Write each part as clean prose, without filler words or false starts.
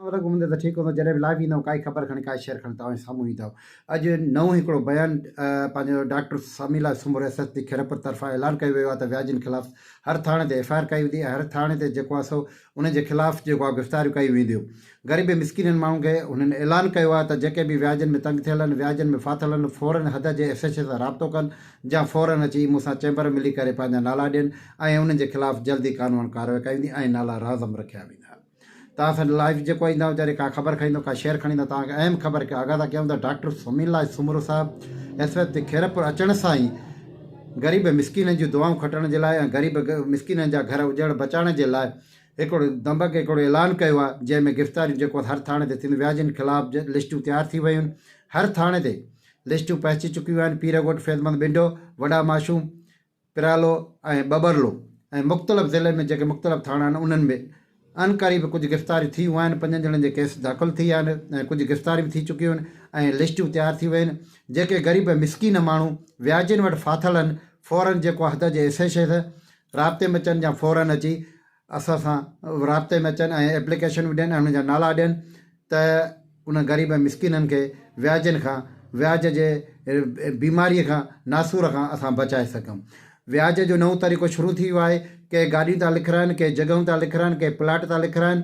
वाला घुमंदे त ठीकु हूंदो, जॾहिं बि लाइव ईंदव काई ख़बर खणी काई शहर खणी तव्हांजे साम्हूं ईंदव। अॼु नओं हिकिड़ो बयानु पंहिंजो डॉक्टर समीला सुमर SSP खैरपुर तरफ़ां ऐलान कयो वियो आहे त व्याजनि ख़िलाफ़ु हर थाणे ते FIR कई वेंदी ऐं हर थाणे ते जेको आहे सो उनजे ख़िलाफ़ु जेको आहे गिरफ़्तारियूं कई वेंदियूं। ग़रीब मिसकिननि माण्हुनि खे हुननि ऐलान कयो आहे त जेके बि व्याजनि में तंग थियल आहिनि, व्याजनि में फाथल आहिनि, फ़ौरन हद जे SHA सां राब्तो कनि या फ़ौरन अची मूंसां चैम्बर मिली करे पंहिंजा नाला ॾियनि ऐं उन्हनि जे ख़िलाफ़ु जल्दी कानून कार्रवाई कई वेंदी ऐं नाला राज़म रखिया वेंदा। तव्हां सां लाइव जेको ईंदा वीचारे का ख़बर खणींदो, का शेयर खणींदो, तव्हांखे अहम ख़बर खे आगाह था कयूं त डॉक्टर समीला सुमरो साहिबु SSP खैरपुर अचण सां ई ग़रीब मिसकिननि जूं दुआऊं खटण जे लाइ ऐं ग़रीब मिसकिननि जा घर उजड़ बचाइण जे लाइ हिकिड़ो दंबक हिकिड़ो ऐलान कयो आहे, जंहिंमें गिरफ़्तारियूं जेको हर थाणे ते थींदियूं। व्याजनि ख़िलाफ़ु लिस्टूं तयारु थी वियूं आहिनि, हर थाणे ते लिस्टूं पहुची चुकियूं आहिनि। पीरगोट, फैज़मंद बिंडो, वॾा माशूम, पिरालो ऐं बबरलो ऐं मुख़्तलिफ़ ज़िले में जेके मुख़्तलिफ़ थाणा आहिनि उन्हनि में अनक़रीब कुझु गिरफ़्तारियूं थी वियूं आहिनि। 5 ॼणनि जे केस दाख़िल थी विया आहिनि ऐं कुझु गिरफ़्तारियूं थी चुकियूं आहिनि ऐं लिस्टूं तयारु थी वियूं आहिनि। जेके ग़रीब मिसकिन माण्हू व्याजनि वटि फाथल आहिनि, फ़ौरन जेको हद जे SHA सां राब्ते में अचनि या फ़ौरन अची असां सां राब्ते में अचनि ऐं एप्लीकेशन बि ॾियनि ऐं उनजा नाला ॾियनि त उन ग़रीब मिसकिननि खे व्याजनि खां, व्याज जे बीमारीअ खां, नासूर खां असां बचाए सघूं। व्याज जो नओं तरीक़ो शुरू थी वियो आहे। के गाॾियूं था लिखाइनि, के जॻहियूं था लिखाइनि, के प्लाट था लिखाइनि,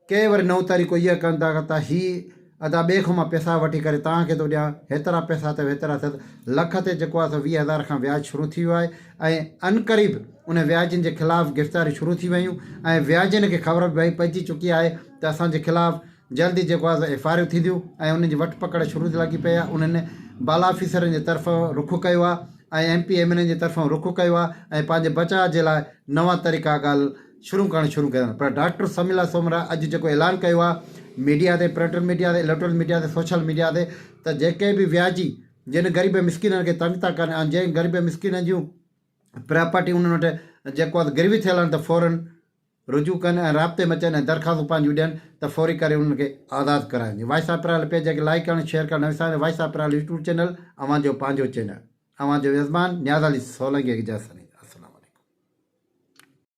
के वरी नओं तरीक़ो इहो कनि था त हीअ अदा ॿिए खां मां पैसा वठी करे तव्हांखे थो ॾियां, हेतिरा पैसा अथव, हेतिरा अथव, लख ते जेको आहे त 20,000 खां व्याज शुरू थी वियो आहे ऐं अनक़रीब उन व्याजनि जे ख़िलाफ़ु गिरफ़्तारियूं शुरू थी वियूं ऐं व्याजनि खे ख़बर भई पइजी चुकी आहे त असांजे ख़िलाफ़ु जल्दी जेको आहे त FIR थींदियूं ऐं उन्हनि जी वठ पकड़ शुरू लॻी पई आहे। उन्हनि बाला ऑफिसरनि जे तरफ़ां रुख़ कयो आहे ऐं MP MLA जे तरफ़ां रुख़ कयो आहे ऐं पंहिंजे बचाव जे लाइ नवां तरीक़ा ॻाल्हि शुरू कया। पर डॉक्टर समीला सोमरा अॼु जेको ऐलान कयो आहे मीडिया ते, प्रिंट मीडिया ते, इलेक्ट्रॉनिक मीडिया ते, सोशल मीडिया ते, त जेके बि व्याजी जिन ग़रीब मिसकिननि खे तंग था कनि ऐं जंहिं ग़रीब मिसकिननि जूं प्रॉपर्टी उन्हनि वटि जेको आहे ग़रीबी थियल आहिनि त फ़ौरन रुजू कनि ऐं राब्ते में अचनि ऐं दरख़्वास्तूं पंहिंजूं ॾियनि त फौरी करे उन्हनि खे आज़ादु कराइनि। वॉइस ऑफ पिराल पेज खे लाइक करणु, शेयर करणु न विसारनि। वॉइस ऑफ पिराल YouTube चैनल अवां जो पंहिंजो चैनल, अवां जो यज़मान न्याज़ अली सोलंकी इजाज़त।